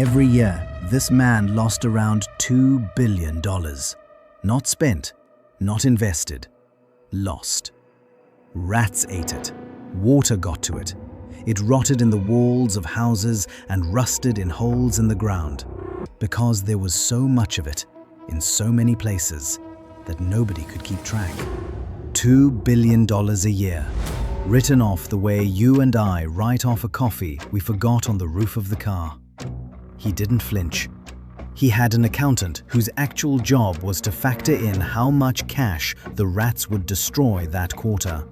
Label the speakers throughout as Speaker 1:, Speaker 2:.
Speaker 1: Every year, this man lost around $2 billion. Not spent, not invested, lost. Rats ate it. Water got to it. It rotted in the walls of houses and rusted in holes in the ground, because there was so much of it in so many places that nobody could keep track. $2 billion a year, written off the way you and I write off a coffee we forgot on the roof of the car. He didn't flinch. He had an accountant whose actual job was to factor in how much cash the rats would destroy that quarter.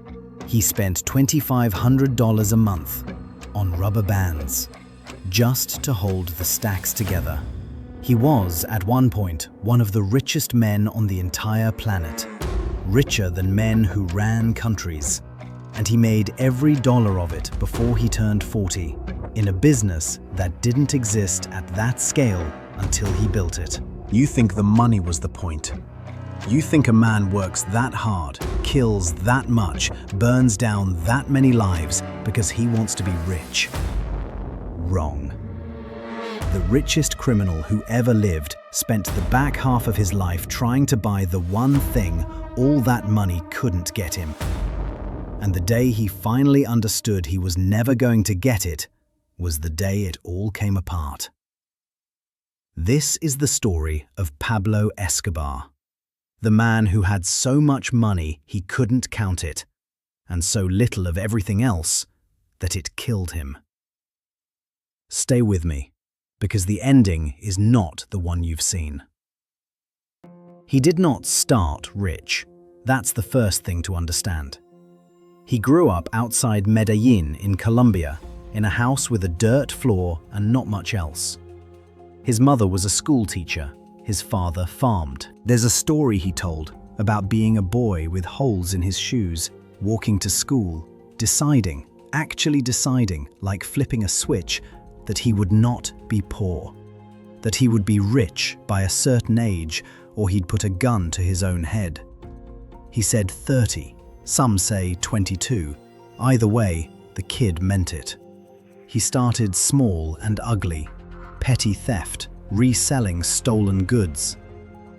Speaker 1: He spent $2,500 a month on rubber bands, just to hold the stacks together. He was, at one point, one of the richest men on the entire planet, richer than men who ran countries. And he made every dollar of it before he turned 40, in a business that didn't exist at that scale until he built it. You think the money was the point. You think a man works that hard, kills that much, burns down that many lives because he wants to be rich. Wrong. The richest criminal who ever lived spent the back half of his life trying to buy the one thing all that money couldn't get him. And the day he finally understood he was never going to get it was the day it all came apart. This is the story of Pablo Escobar, the man who had so much money he couldn't count it, and so little of everything else that it killed him. Stay with me, because the ending is not the one you've seen. He did not start rich. That's the first thing to understand. He grew up outside Medellín in Colombia, in a house with a dirt floor and not much else. His mother was a school teacher. His father farmed. There's a story he told about being a boy with holes in his shoes, walking to school, actually deciding, like flipping a switch, that he would not be poor, that he would be rich by a certain age, or he'd put a gun to his own head. He said 30, some say 22. Either way, the kid meant it. He started small and ugly, petty theft, reselling stolen goods.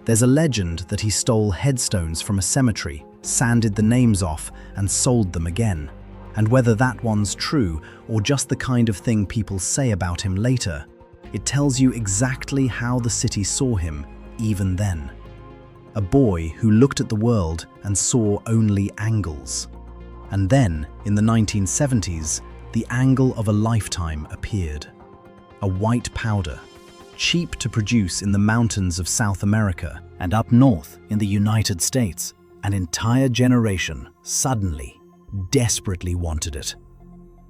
Speaker 1: There's a legend that he stole headstones from a cemetery, sanded the names off, and sold them again. And whether that one's true or just the kind of thing people say about him later, it tells you exactly how the city saw him even then. A boy who looked at the world and saw only angles. And then, in the 1970s, the angle of a lifetime appeared. A white powder, cheap to produce in the mountains of South America and up north in the United States. An entire generation suddenly, desperately wanted it.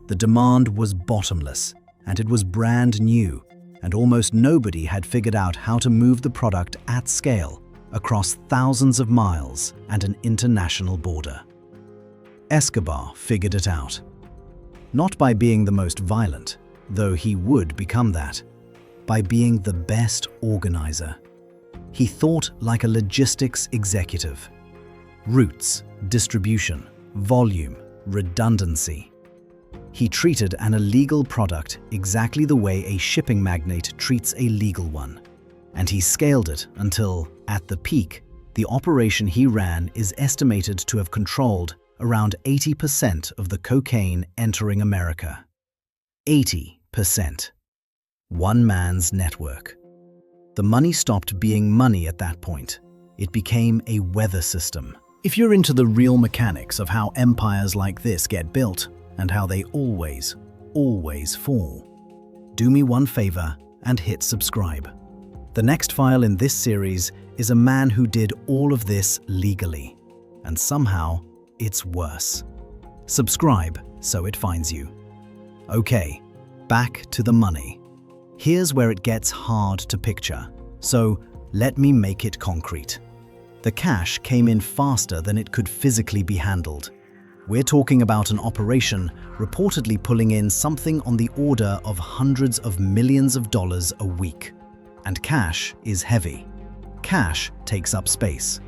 Speaker 1: The demand was bottomless, and it was brand new, and almost nobody had figured out how to move the product at scale across thousands of miles and an international border. Escobar figured it out. Not by being the most violent, though he would become that, by being the best organizer. He thought like a logistics executive. Routes, distribution, volume, redundancy. He treated an illegal product exactly the way a shipping magnate treats a legal one. And he scaled it until, at the peak, the operation he ran is estimated to have controlled around 80% of the cocaine entering America. 80%. One man's network. The money stopped being money at that point. It became a weather system. If you're into the real mechanics of how empires like this get built and how they always fall, do me one favor and hit subscribe. The next file in this series is a man who did all of this legally, and somehow it's worse. Subscribe so it finds you. Okay, back to the money. Here's where it gets hard to picture, so let me make it concrete. The cash came in faster than it could physically be handled. We're talking about an operation reportedly pulling in something on the order of hundreds of millions of dollars a week. And cash is heavy. Cash takes up space.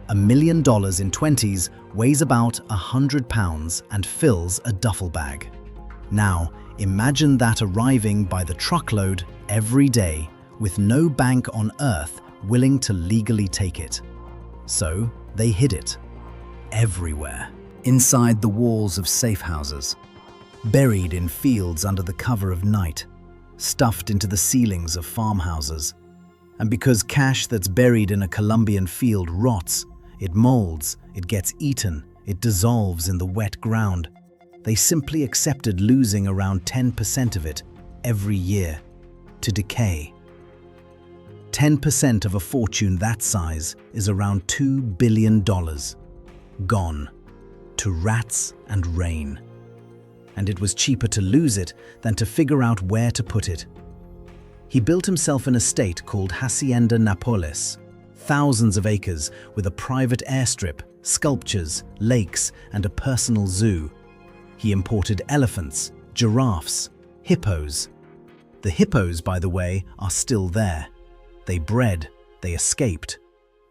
Speaker 1: $1 million in 20s weighs about 100 pounds and fills a duffel bag. Now, imagine that arriving by the truckload every day, with no bank on earth willing to legally take it. So they hid it. Everywhere. Inside the walls of safe houses. Buried in fields under the cover of night. Stuffed into the ceilings of farmhouses. And because cash that's buried in a Colombian field rots, it molds, it gets eaten, it dissolves in the wet ground, they simply accepted losing around 10% of it every year to decay. 10% of a fortune that size is around $2 billion. Gone. To rats and rain. And it was cheaper to lose it than to figure out where to put it. He built himself an estate called Hacienda Nápoles, thousands of acres with a private airstrip, sculptures, lakes, and a personal zoo. He imported elephants, giraffes, hippos. The hippos, by the way, are still there. They bred, they escaped.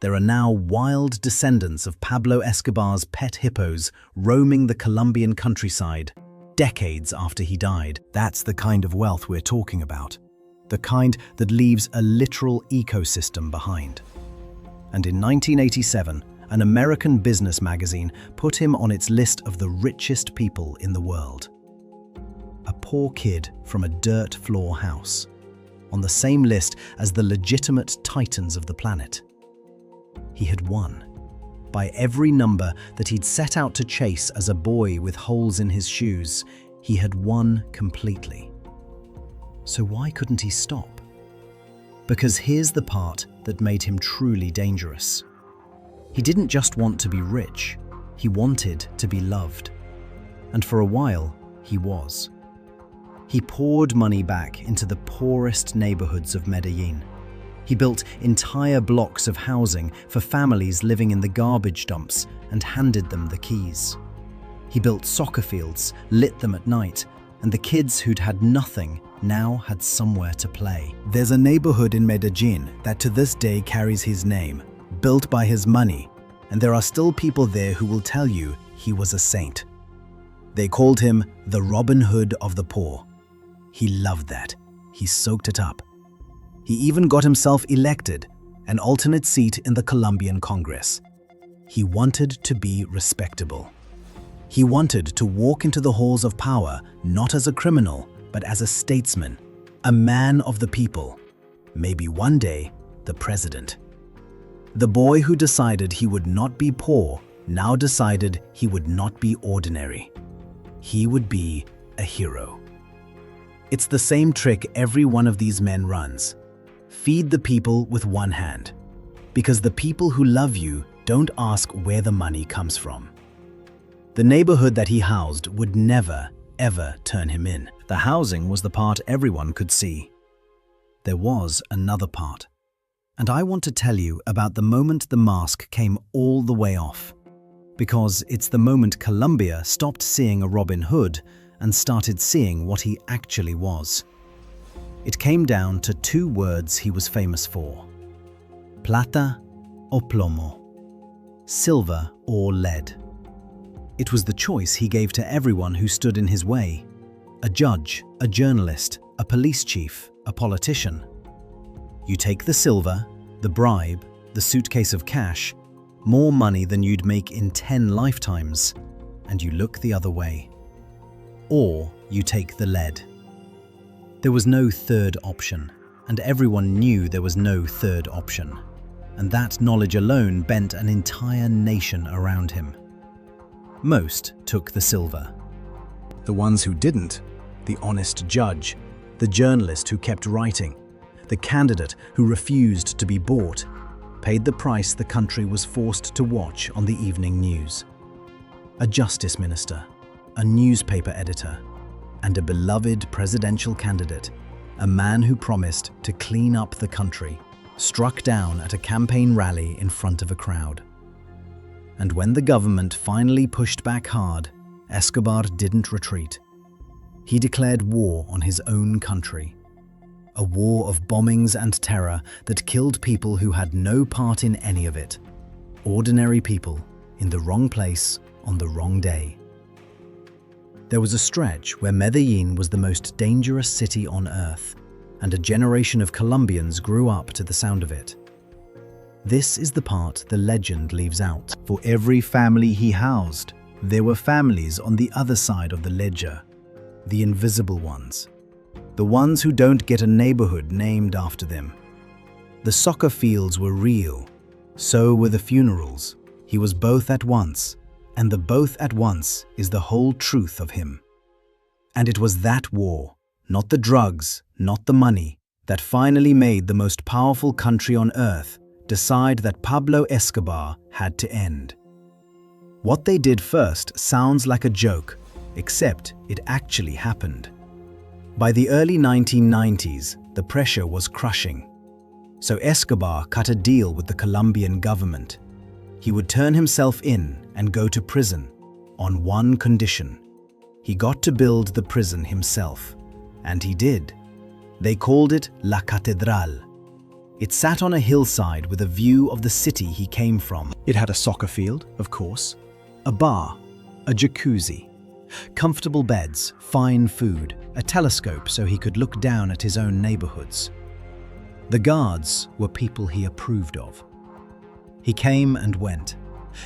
Speaker 1: There are now wild descendants of Pablo Escobar's pet hippos roaming the Colombian countryside, decades after he died. That's the kind of wealth we're talking about. The kind that leaves a literal ecosystem behind. And in 1987, an American business magazine put him on its list of the richest people in the world. A poor kid from a dirt floor house, on the same list as the legitimate titans of the planet. He had won. By every number that he'd set out to chase as a boy with holes in his shoes, he had won completely. So why couldn't he stop? Because here's the part that made him truly dangerous. He didn't just want to be rich, he wanted to be loved. And for a while, he was. He poured money back into the poorest neighborhoods of Medellín. He built entire blocks of housing for families living in the garbage dumps and handed them the keys. He built soccer fields, lit them at night, and the kids who'd had nothing now had somewhere to play. There's a neighborhood in Medellín that to this day carries his name, built by his money, and there are still people there who will tell you he was a saint. They called him the Robin Hood of the poor. He loved that. He soaked it up. He even got himself elected, an alternate seat in the Colombian Congress. He wanted to be respectable. He wanted to walk into the halls of power not as a criminal, but as a statesman, a man of the people, maybe one day the president. The boy who decided he would not be poor now decided he would not be ordinary. He would be a hero. It's the same trick every one of these men runs. Feed the people with one hand, because the people who love you don't ask where the money comes from. The neighborhood that he housed would never, ever turn him in. The housing was the part everyone could see. There was another part. And I want to tell you about the moment the mask came all the way off. Because it's the moment Colombia stopped seeing a Robin Hood and started seeing what he actually was. It came down to two words he was famous for. Plata o plomo. Silver or lead. It was the choice he gave to everyone who stood in his way. A judge, a journalist, a police chief, a politician. You take the silver, the bribe, the suitcase of cash, more money than you'd make in 10 lifetimes, and you look the other way. Or you take the lead. There was no third option, and everyone knew there was no third option. And that knowledge alone bent an entire nation around him. Most took the silver. The ones who didn't, the honest judge, the journalist who kept writing, the candidate who refused to be bought, paid the price the country was forced to watch on the evening news. A justice minister, a newspaper editor, and a beloved presidential candidate, a man who promised to clean up the country, struck down at a campaign rally in front of a crowd. And when the government finally pushed back hard, Escobar didn't retreat. He declared war on his own country. A war of bombings and terror that killed people who had no part in any of it. Ordinary people in the wrong place on the wrong day. There was a stretch where Medellín was the most dangerous city on earth, and a generation of Colombians grew up to the sound of it. This is the part the legend leaves out. For every family he housed, there were families on the other side of the ledger, the invisible ones, the ones who don't get a neighborhood named after them. The soccer fields were real, so were the funerals. He was both at once, and the both at once is the whole truth of him. And it was that war, not the drugs, not the money, that finally made the most powerful country on earth decide that Pablo Escobar had to end. What they did first sounds like a joke, except it actually happened. By the early 1990s, the pressure was crushing. So Escobar cut a deal with the Colombian government. He would turn himself in and go to prison on one condition. He got to build the prison himself. And he did. They called it La Catedral. It sat on a hillside with a view of the city he came from. It had a soccer field, of course, a bar, a jacuzzi, comfortable beds, fine food, a telescope so he could look down at his own neighborhoods. The guards were people he approved of. He came and went.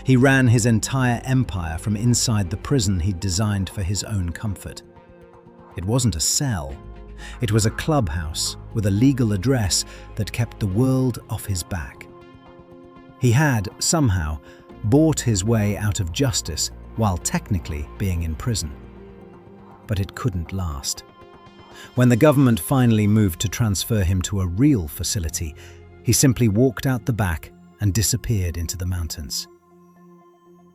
Speaker 1: He ran his entire empire from inside the prison he'd designed for his own comfort. It wasn't a cell. It was a clubhouse with a legal address that kept the world off his back. He had, somehow, bought his way out of justice while technically being in prison. But it couldn't last. When the government finally moved to transfer him to a real facility, he simply walked out the back and disappeared into the mountains.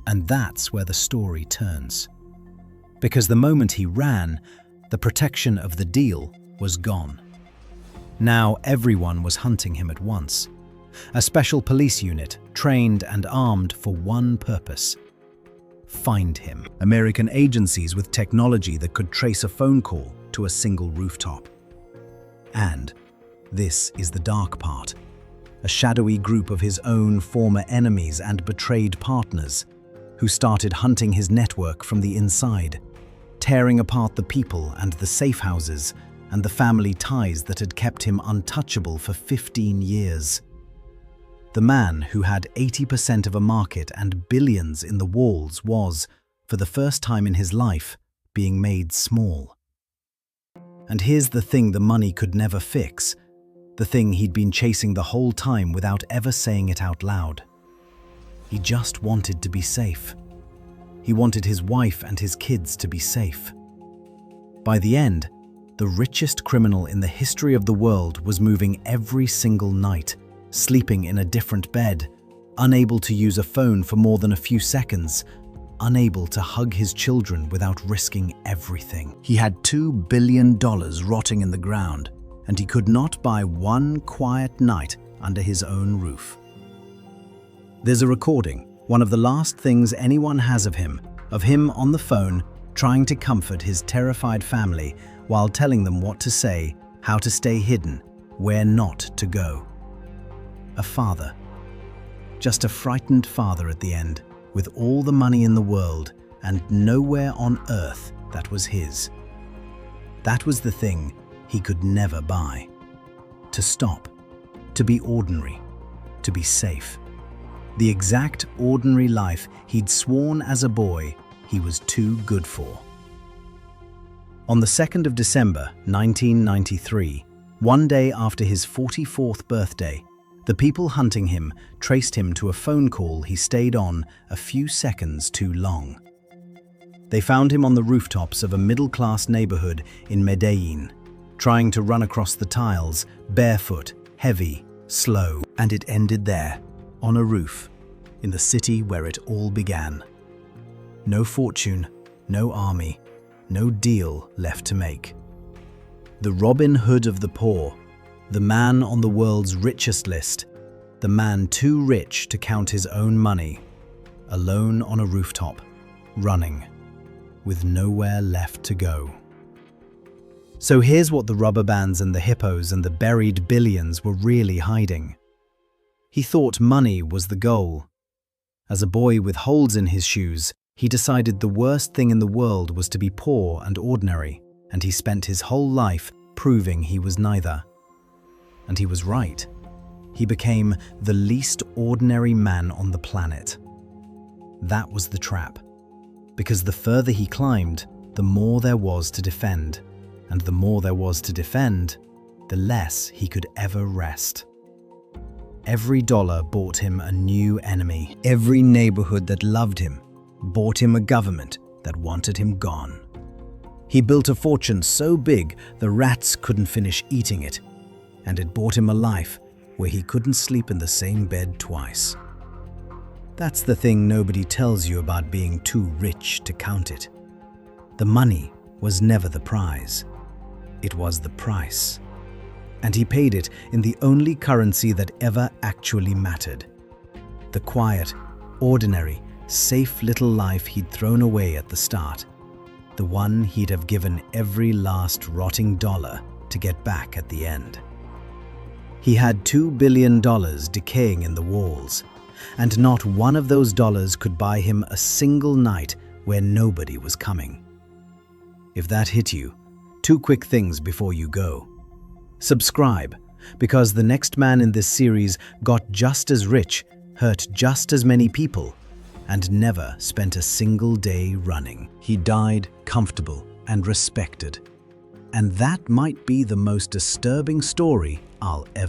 Speaker 1: And that's where the story turns. Because the moment he ran, the protection of the deal was gone. Now everyone was hunting him at once. A special police unit, trained and armed for one purpose: find him. American agencies with technology that could trace a phone call to a single rooftop. And this is the dark part. A shadowy group of his own former enemies and betrayed partners who started hunting his network from the inside, tearing apart the people and the safe houses and the family ties that had kept him untouchable for 15 years. The man who had 80% of a market and billions in the walls was, for the first time in his life, being made small. And here's the thing the money could never fix, the thing he'd been chasing the whole time without ever saying it out loud. He just wanted to be safe. He wanted his wife and his kids to be safe. By the end, the richest criminal in the history of the world was moving every single night, sleeping in a different bed, unable to use a phone for more than a few seconds, unable to hug his children without risking everything. He had $2 billion rotting in the ground, and he could not buy one quiet night under his own roof. There's a recording, one of the last things anyone has of him on the phone, trying to comfort his terrified family while telling them what to say, how to stay hidden, where not to go. A father. Just a frightened father at the end, with all the money in the world and nowhere on earth that was his. That was the thing he could never buy. To stop, to be ordinary, to be safe. The exact ordinary life he'd sworn as a boy he was too good for. On the 2nd of December, 1993, one day after his 44th birthday, the people hunting him traced him to a phone call he stayed on a few seconds too long. They found him on the rooftops of a middle-class neighborhood in Medellín, trying to run across the tiles, barefoot, heavy, slow. And it ended there, on a roof, in the city where it all began. No fortune, no army, no deal left to make. The Robin Hood of the poor, the man on the world's richest list, the man too rich to count his own money, alone on a rooftop, running, with nowhere left to go. So here's what the rubber bands and the hippos and the buried billions were really hiding. He thought money was the goal. As a boy with holes in his shoes, he decided the worst thing in the world was to be poor and ordinary, and he spent his whole life proving he was neither. And he was right. He became the least ordinary man on the planet. That was the trap. Because the further he climbed, the more there was to defend. And the more there was to defend, the less he could ever rest. Every dollar bought him a new enemy. Every neighborhood that loved him bought him a government that wanted him gone. He built a fortune so big the rats couldn't finish eating it, and it bought him a life where he couldn't sleep in the same bed twice. That's the thing nobody tells you about being too rich to count it. The money was never the prize. It was the price. And he paid it in the only currency that ever actually mattered. The quiet, ordinary, safe little life he'd thrown away at the start. The one he'd have given every last rotting dollar to get back at the end. He had $2 billion decaying in the walls, and not one of those dollars could buy him a single night where nobody was coming. If that hit you, 2 quick things before you go. Subscribe, because the next man in this series got just as rich, hurt just as many people, and never spent a single day running. He died comfortable and respected. And that might be the most disturbing story I'll ever